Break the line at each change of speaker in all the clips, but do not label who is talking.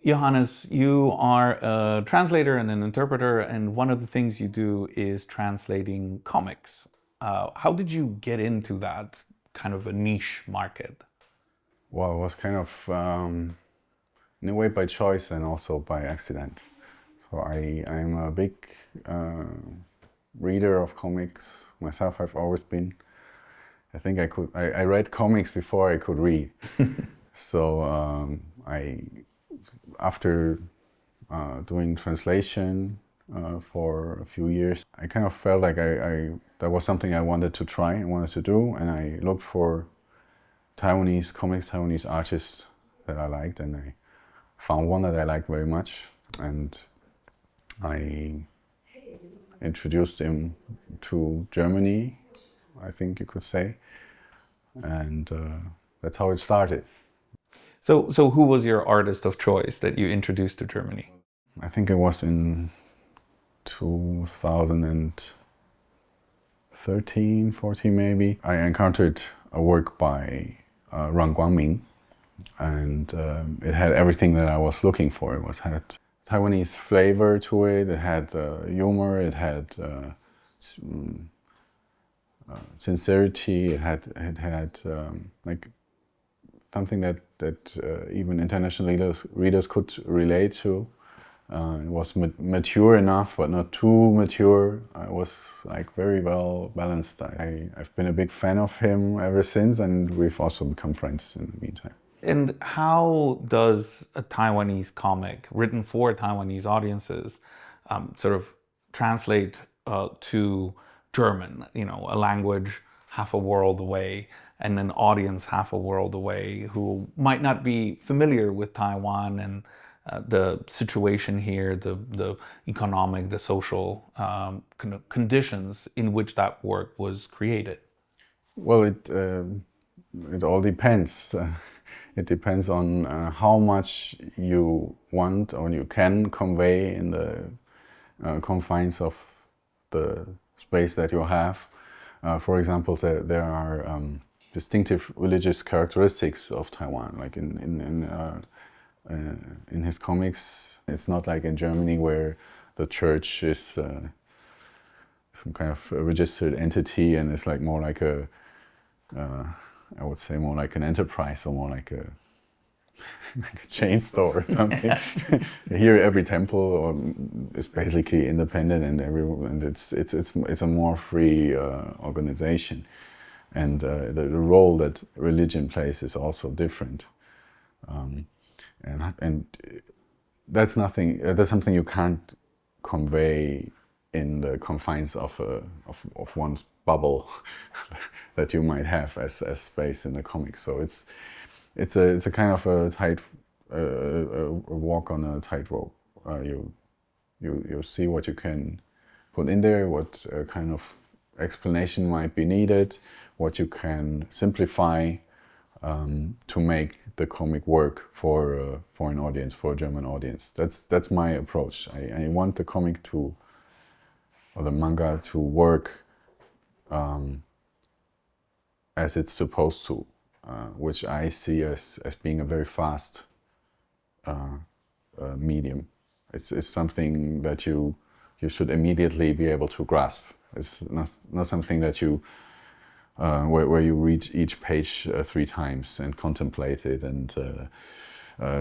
Johannes, you are a translator and an interpreter, and one of the things you do is translating comics. How did you get into that kind of a niche market?
Well, it was kind of in a way by choice and also by accident. So I'm a big reader of comics myself. I've always been. I think I read comics before I could read. So after doing translation for a few years, I kind of felt like that was something I wanted to try and wanted to do, and I looked for Taiwanese comics, Taiwanese artists that I liked, and I found one that I liked very much, and I introduced him to Germany, I think you could say, and that's how it started.
So who was your artist of choice that you introduced to Germany?
I think it was in 2013, 14 maybe. I encountered a work by Ruan Guang-ming, and it had everything that I was looking for. It had Taiwanese flavor to it, it had humor, it had sincerity, it had like something that even international readers could relate to. It was mature enough, but not too mature. It was like very well balanced. I've been a big fan of him ever since, and we've also become friends in the meantime.
And how does a Taiwanese comic written for Taiwanese audiences sort of translate to German, a language half a world away, and an audience half a world away who might not be familiar with Taiwan and the situation here, the economic, the social conditions in which that work was created?
Well, it all depends. It depends on how much you want or you can convey in the confines of the space that you have. For example, there are distinctive religious characteristics of Taiwan, like in his comics. It's not like in Germany where the church is some kind of a registered entity, and it's like more like I would say more like an enterprise, or more like a chain store or something. Here, every temple is basically independent, and it's a more free organization, and the role that religion plays is also different, and that's something you can't convey in the confines of one's bubble that you might have as space in the comics. So it's a kind of a walk on a tightrope. You see what you can put in there, what kind of explanation might be needed, what you can simplify to make the comic work for an audience, for a German audience. That's my approach. I want the comic or the manga to work as it's supposed to, which I see as being a very fast medium. It's something that you should immediately be able to grasp. It's not something that you where you read each page 3 times and contemplate it and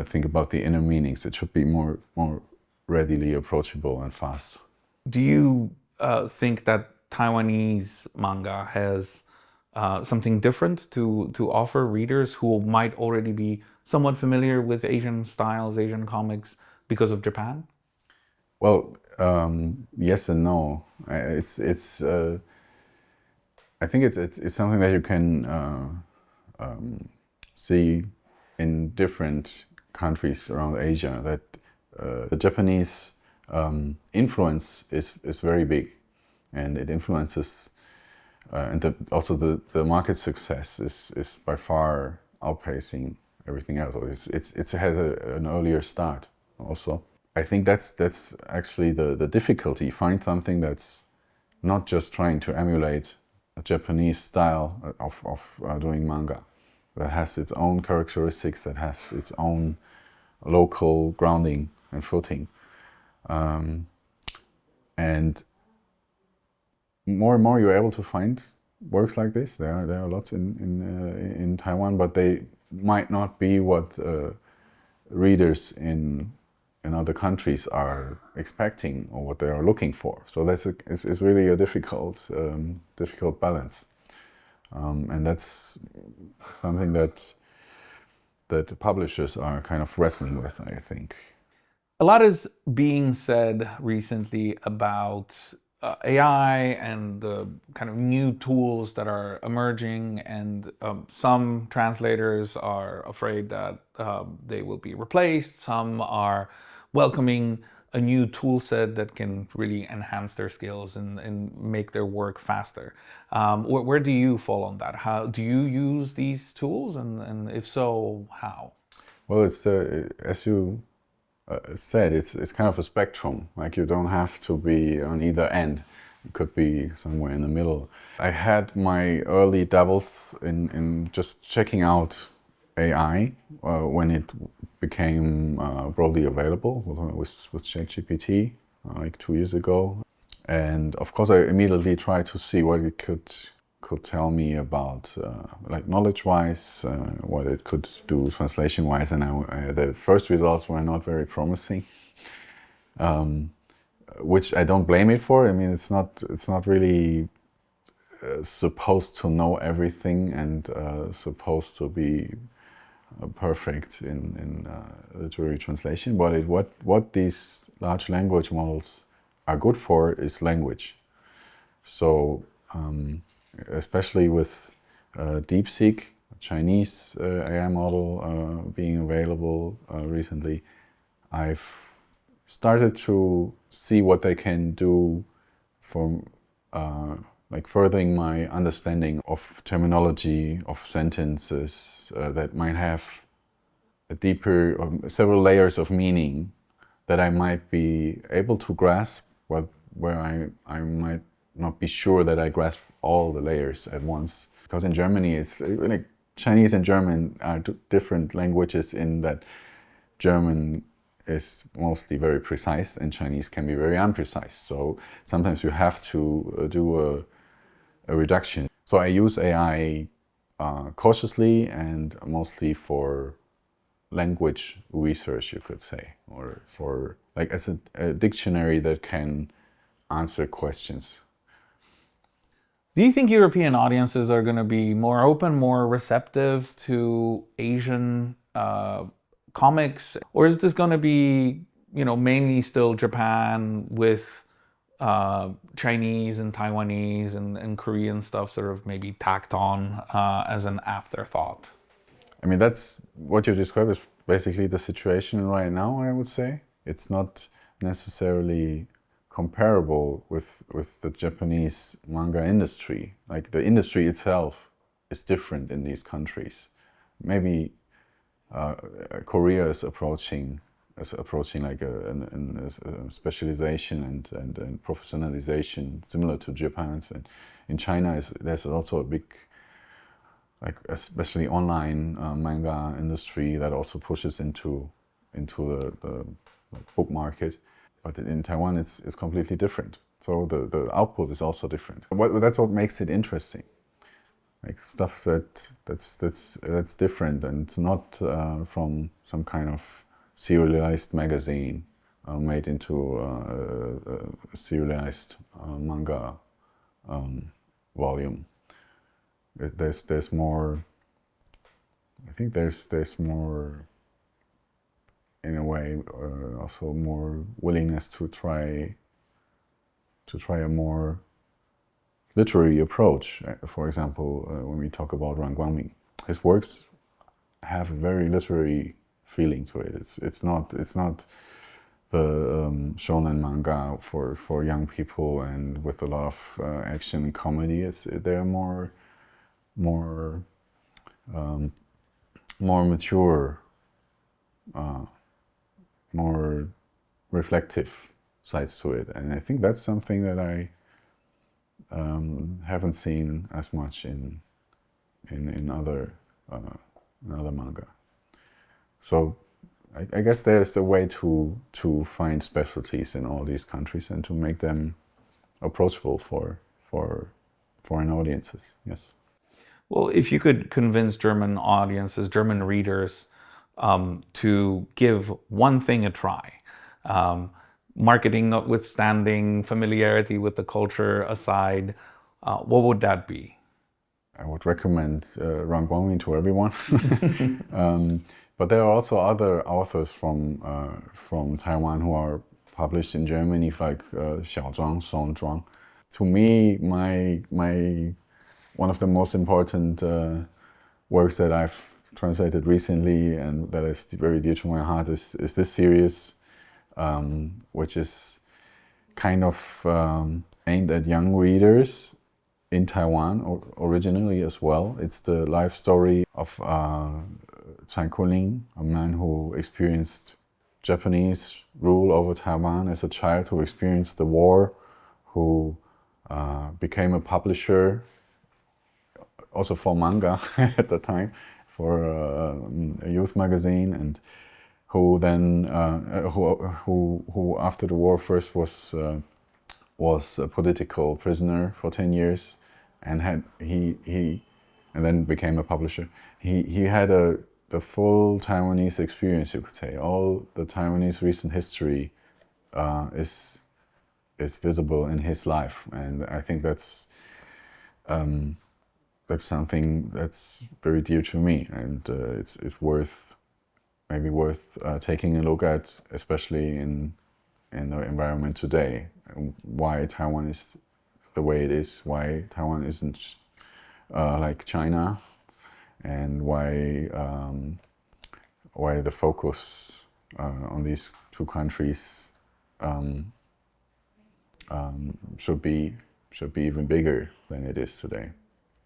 think about the inner meanings. It should be more readily approachable and fast.
Do you think that Taiwanese manga has something different to offer readers who might already be somewhat familiar with Asian styles, Asian comics, because of Japan?
Well, yes and no. I think it's something that you can see in different countries around Asia. That the Japanese influence is very big, and it influences, and also the market success is by far outpacing everything else. It's had an earlier start also. I think that's actually the difficulty. Find something that's not just trying to emulate a Japanese style of doing manga, that has its own characteristics, that has its own local grounding and footing. And more you're able to find works like this. There are lots in Taiwan, but they might not be what readers in other countries are expecting or what they are looking for. So it's really a difficult balance, and that's something that publishers are kind of wrestling with, I think.
A lot is being said recently about AI and the kind of new tools that are emerging, and some translators are afraid that they will be replaced. Some are welcoming a new tool set that can really enhance their skills and make their work faster. Where do you fall on that? How do you use these tools, and if so, how?
Well, it's as you said, it's kind of a spectrum. Like, you don't have to be on either end. You could be somewhere in the middle. I had my early dabbles in just checking out AI when it became broadly available with ChatGPT like 2 years ago. And of course, I immediately tried to see what it could tell me about, like knowledge-wise, what it could do translation-wise, and the first results were not very promising, which I don't blame it for. I mean, it's not really supposed to know everything and supposed to be perfect in literary translation. But what these large language models are good for is language. So especially with DeepSeek, Chinese AI model being available recently, I've started to see what they can do for like furthering my understanding of terminology, of sentences that might have a deeper, several layers of meaning that I might be able to grasp, where I might not be sure that I grasp all the layers at once. Because in Germany, it's like Chinese and German are different languages in that German is mostly very precise and Chinese can be very imprecise. So sometimes you have to do a reduction. So I use AI cautiously and mostly for language research, you could say, or for like as a dictionary that can answer questions.
Do you think European audiences are going to be more open, more receptive to Asian comics, or is this going to be, mainly still Japan with Chinese and Taiwanese and Korean stuff sort of maybe tacked on as an afterthought?
I mean, that's what you describe is basically the situation right now, I would say. It's not necessarily comparable with the Japanese manga industry. Like, the industry itself is different in these countries. Maybe Korea is approaching like a specialization and professionalization similar to Japan's. And in China, there's also a big, like especially online manga industry that also pushes into the book market. But in Taiwan, it's completely different. So the output is also different. That's what makes it interesting. Like stuff that's different, and it's not from some kind of serialized magazine made into a serialized manga volume. There's more. I think there's more. In a way, also more willingness to try a more literary approach. For example, when we talk about Guang-ming, his works have a very literary feeling to it. It's not the shonen manga for young people and with a lot of action and comedy. They're more mature, more reflective sides to it, and I think that's something that I haven't seen as much in other manga. So I guess there's a way to find specialties in all these countries and to make them approachable for foreign audiences. Yes.
Well, if you could convince German audiences, German readers, to give one thing a try, marketing notwithstanding, familiarity with the culture aside, what would that be?
I would recommend Ruan Guang-ming to everyone. But there are also other authors from Taiwan who are published in Germany, like Xiaozhuang, Songzhuang. To me, my one of the most important works that I've translated recently and that is very dear to my heart is this series, which is kind of aimed at young readers in Taiwan originally as well. It's the life story of Cai Kunling, a man who experienced Japanese rule over Taiwan as a child, who experienced the war, who became a publisher also for manga at the time, for a youth magazine, and who then who after the war first was a political prisoner for 10 years, and and then became a publisher. He had the full Taiwanese experience, you could say. All the Taiwanese recent history is visible in his life, and I think that's something that's very dear to me, and it's maybe worth taking a look at, especially in the environment today. Why Taiwan is the way it is, why Taiwan isn't like China, and why the focus on these two countries should be even bigger than it is today,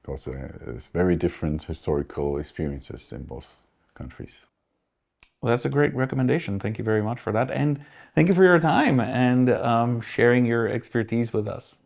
because there's very different historical experiences in both countries.
Well, that's a great recommendation. Thank you very much for that. And thank you for your time and sharing your expertise with us.